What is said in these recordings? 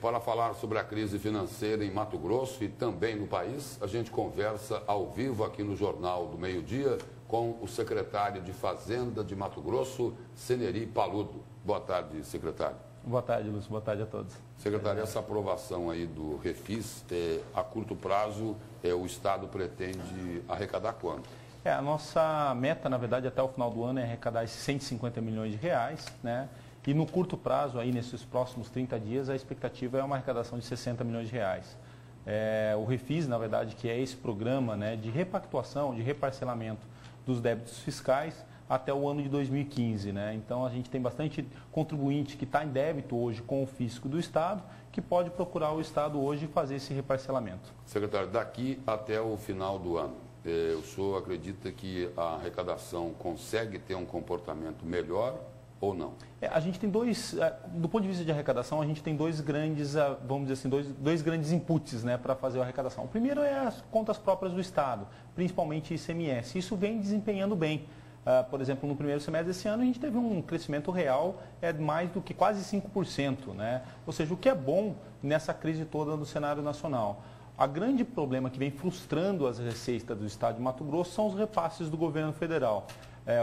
para falar sobre a crise financeira em Mato Grosso e também no país, a gente conversa ao vivo aqui no Jornal do Meio-Dia com o secretário de Fazenda de Mato Grosso, Seneri Paludo. Boa tarde, secretário. Boa tarde, Lúcio. Boa tarde a todos. Secretário, essa aprovação aí do Refis, a curto prazo, o Estado pretende arrecadar quanto? A nossa meta, na verdade, até o final do ano é arrecadar esses 150 milhões de reais, né? E no curto prazo, aí nesses próximos 30 dias, a expectativa é uma arrecadação de 60 milhões de reais. O Refis, na verdade, que é esse programa, né, de repactuação, de reparcelamento dos débitos fiscais até o ano de 2015. Né? Então, a gente tem bastante contribuinte que está em débito hoje com o fisco do Estado, que pode procurar o Estado hoje e fazer esse reparcelamento. Secretário, daqui até o final do ano, o senhor acredita que a arrecadação consegue ter um comportamento melhor ou não? A gente tem do ponto de vista de arrecadação, a gente tem dois grandes, vamos dizer assim, dois grandes inputs, né, para fazer a arrecadação. O primeiro é as contas próprias do Estado, principalmente ICMS. Isso vem desempenhando bem. Por exemplo, no primeiro semestre desse ano, a gente teve um crescimento real mais do que quase 5%, né? Ou seja, o que é bom nessa crise toda do cenário nacional. O grande problema que vem frustrando as receitas do Estado de Mato Grosso são os repasses do governo federal.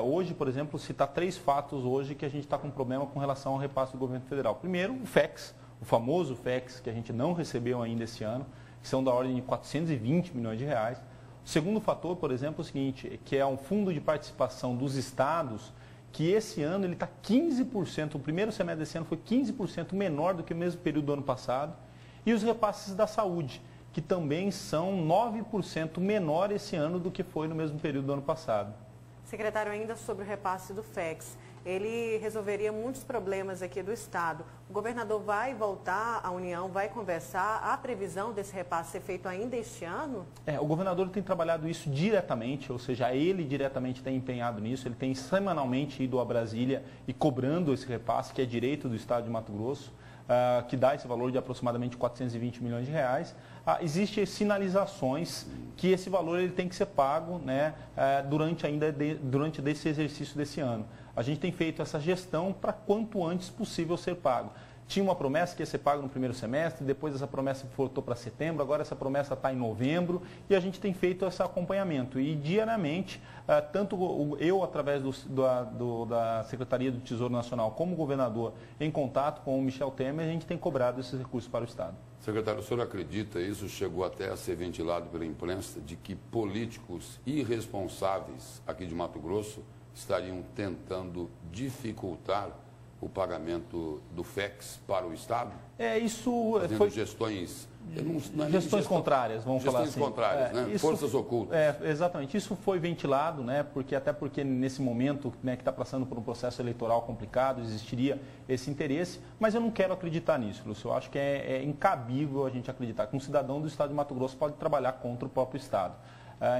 Hoje, por exemplo, citar 3 fatos hoje que a gente está com problema com relação ao repasse do governo federal. Primeiro, o FEX, o famoso FEX, que a gente não recebeu ainda esse ano, que são da ordem de 420 milhões de reais. O segundo fator, por exemplo, é o seguinte, que é um fundo de participação dos estados, que esse ano ele está 15%, o primeiro semestre desse ano foi 15% menor do que o mesmo período do ano passado. E os repasses da saúde, que também são 9% menor esse ano do que foi no mesmo período do ano passado. Secretário, ainda sobre o repasse do FEX, ele resolveria muitos problemas aqui do Estado. O governador vai voltar à União, vai conversar, há previsão desse repasse ser feito ainda este ano? O governador tem trabalhado isso diretamente, ou seja, ele diretamente tem empenhado nisso, ele tem semanalmente ido a Brasília e cobrando esse repasse, que é direito do Estado de Mato Grosso, que dá esse valor de aproximadamente 420 milhões de reais. Existem sinalizações que esse valor ele tem que ser pago, né, durante esse exercício desse ano. A gente tem feito essa gestão para quanto antes possível ser pago. Tinha uma promessa que ia ser pago no primeiro semestre, depois essa promessa voltou para setembro, agora essa promessa está em novembro e a gente tem feito esse acompanhamento. E diariamente, tanto eu, através da Secretaria do Tesouro Nacional, como o governador, em contato com o Michel Temer, a gente tem cobrado esses recursos para o Estado. Secretário, o senhor acredita, isso chegou até a ser ventilado pela imprensa, de que políticos irresponsáveis aqui de Mato Grosso estariam tentando dificultar o pagamento do FEX para o Estado? Isso foi gestões... Gestões contrárias, vamos falar assim. Gestões contrárias, né? Forças ocultas. Exatamente. Isso foi ventilado, né? Até porque nesse momento, né, que está passando por um processo eleitoral complicado, existiria esse interesse, mas eu não quero acreditar nisso, Lúcio. Eu acho que é incabível a gente acreditar que um cidadão do Estado de Mato Grosso pode trabalhar contra o próprio Estado.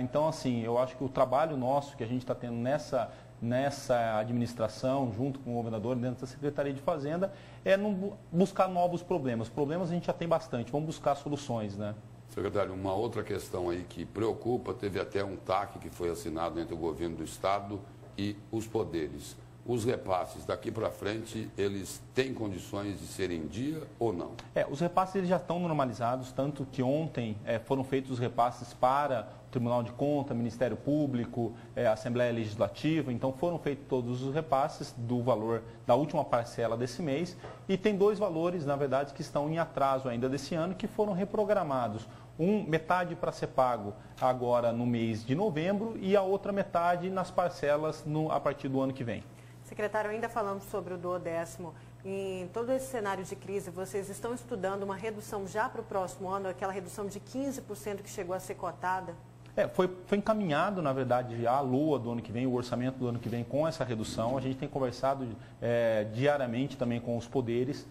Então, assim, eu acho que o trabalho nosso que a gente está tendo nessa administração, junto com o governador, dentro da Secretaria de Fazenda, é não buscar novos problemas. Problemas a gente já tem bastante, vamos buscar soluções, né? Secretário, uma outra questão aí que preocupa, teve até um TAC que foi assinado entre o governo do Estado e os poderes. Os repasses daqui para frente, eles têm condições de serem em dia ou não? Os repasses eles já estão normalizados, tanto que ontem foram feitos os repasses para o Tribunal de Contas, Ministério Público, Assembleia Legislativa, então foram feitos todos os repasses do valor da última parcela desse mês e tem 2 valores, na verdade, que estão em atraso ainda desse ano, que foram reprogramados. Metade para ser pago agora no mês de novembro e a outra metade nas parcelas a partir do ano que vem. Secretário, ainda falando sobre o duodécimo, em todo esse cenário de crise, vocês estão estudando uma redução já para o próximo ano, aquela redução de 15% que chegou a ser cotada? Foi encaminhado, na verdade, já a LOA do ano que vem, o orçamento do ano que vem com essa redução. A gente tem conversado diariamente também com os poderes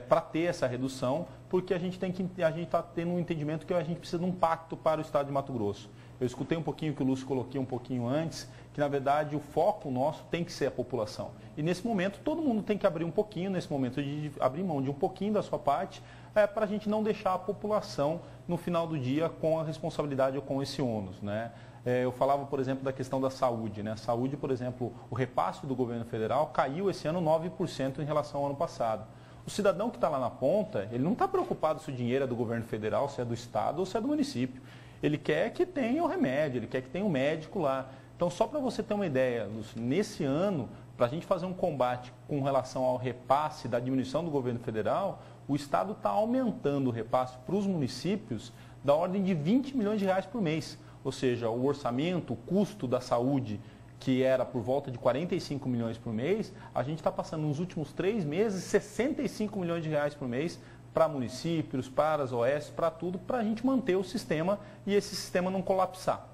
para ter essa redução, porque a gente está tendo um entendimento que a gente precisa de um pacto para o Estado de Mato Grosso. Eu escutei um pouquinho que o Lúcio colocou um pouquinho antes, que na verdade o foco nosso tem que ser a população. E nesse momento todo mundo tem que abrir um pouquinho, nesse momento de abrir mão de um pouquinho da sua parte, para a gente não deixar a população no final do dia com a responsabilidade ou com esse ônus, né? Eu falava, por exemplo, da questão da saúde, né? Saúde, por exemplo, o repasse do governo federal caiu esse ano 9% em relação ao ano passado. O cidadão que está lá na ponta, ele não está preocupado se o dinheiro é do governo federal, se é do estado ou se é do município. Ele quer que tenha o remédio, ele quer que tenha um médico lá. Então, só para você ter uma ideia, Lúcio, nesse ano, para a gente fazer um combate com relação ao repasse da diminuição do governo federal, o estado está aumentando o repasse para os municípios da ordem de 20 milhões de reais por mês. Ou seja, o orçamento, o custo da saúde, que era por volta de 45 milhões por mês, a gente está passando nos últimos 3 meses 65 milhões de reais por mês para municípios, para as OS, para tudo, para a gente manter o sistema e esse sistema não colapsar.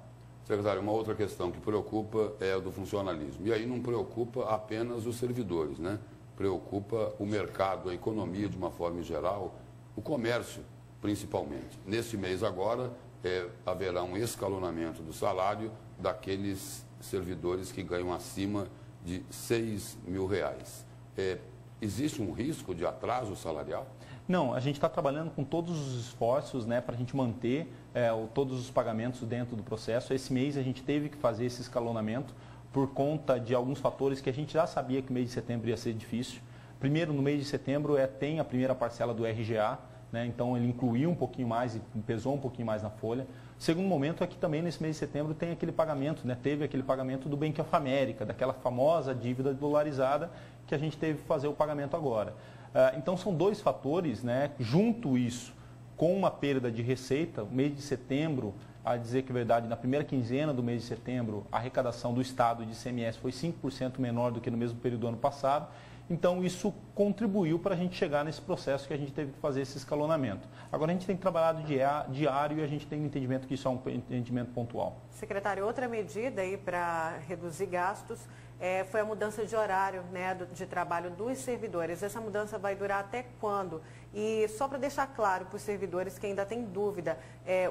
Secretário, uma outra questão que preocupa é a do funcionalismo. E aí não preocupa apenas os servidores, né? Preocupa o mercado, a economia de uma forma geral, o comércio principalmente. Neste mês agora, haverá um escalonamento do salário daqueles servidores que ganham acima de R$6 mil. Existe um risco de atraso salarial? Não, a gente está trabalhando com todos os esforços, né, para a gente manter todos os pagamentos dentro do processo. Esse mês a gente teve que fazer esse escalonamento por conta de alguns fatores que a gente já sabia que o mês de setembro ia ser difícil. Primeiro, no mês de setembro tem a primeira parcela do RGA, né, então ele incluiu um pouquinho mais e pesou um pouquinho mais na folha. Segundo momento é que também nesse mês de setembro tem aquele pagamento, né, teve aquele pagamento do Bank of America, daquela famosa dívida dolarizada que a gente teve que fazer o pagamento agora. Então são 2 fatores, né, junto isso com uma perda de receita, o mês de setembro, a dizer que é verdade, na primeira quinzena do mês de setembro, a arrecadação do Estado de ICMS foi 5% menor do que no mesmo período do ano passado. Então, isso contribuiu para a gente chegar nesse processo que a gente teve que fazer esse escalonamento. Agora, a gente tem trabalhado diário e a gente tem o entendimento que isso é um entendimento pontual. Secretário, outra medida aí para reduzir gastos foi a mudança de horário, né, de trabalho dos servidores. Essa mudança vai durar até quando? E só para deixar claro para os servidores que ainda têm dúvida,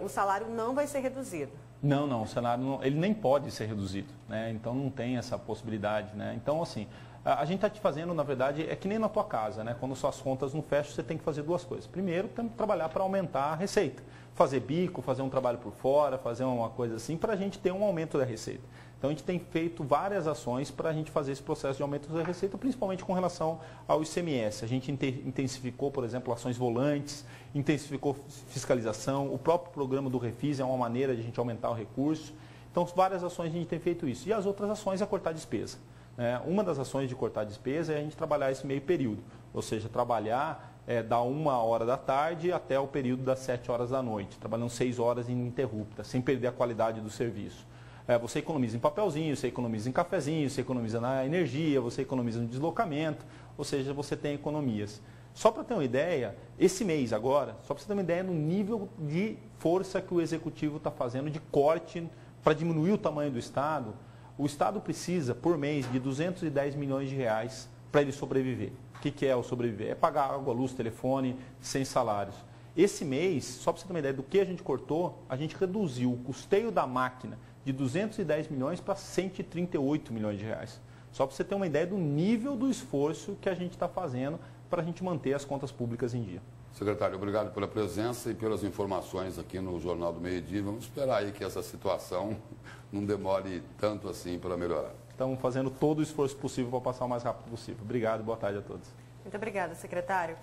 o salário não vai ser reduzido. Não, o salário ele nem pode ser reduzido, né? Então não tem essa possibilidade, né? Então, assim, a gente está te fazendo, na verdade, é que nem na tua casa, né? Quando suas contas não fecham, você tem que fazer 2 coisas. Primeiro, tem que trabalhar para aumentar a receita. Fazer bico, fazer um trabalho por fora, fazer uma coisa assim, para a gente ter um aumento da receita. Então, a gente tem feito várias ações para a gente fazer esse processo de aumento da receita, principalmente com relação ao ICMS. A gente intensificou, por exemplo, ações volantes, intensificou fiscalização, o próprio programa do Refis é uma maneira de a gente aumentar o recurso. Então, várias ações a gente tem feito isso. E as outras ações é cortar despesa. Uma das ações de cortar despesa é a gente trabalhar esse meio período, ou seja, trabalhar da 1h da tarde até o período das 7 horas da noite, trabalhando 6 horas ininterruptas, sem perder a qualidade do serviço. Você economiza em papelzinho, você economiza em cafezinho, você economiza na energia, você economiza no deslocamento, ou seja, você tem economias. Só para ter uma ideia, esse mês agora, só para você ter uma ideia no nível de força que o Executivo está fazendo de corte para diminuir o tamanho do Estado, o Estado precisa, por mês, de 210 milhões de reais para ele sobreviver. O que é o sobreviver? É pagar água, luz, telefone, sem salários. Esse mês, só para você ter uma ideia do que a gente cortou, a gente reduziu o custeio da máquina de 210 milhões para 138 milhões de reais. Só para você ter uma ideia do nível do esforço que a gente está fazendo para a gente manter as contas públicas em dia. Secretário, obrigado pela presença e pelas informações aqui no Jornal do Meio-Dia. Vamos esperar aí que essa situação não demore tanto assim para melhorar. Estamos fazendo todo o esforço possível para passar o mais rápido possível. Obrigado, boa tarde a todos. Muito obrigada, secretário.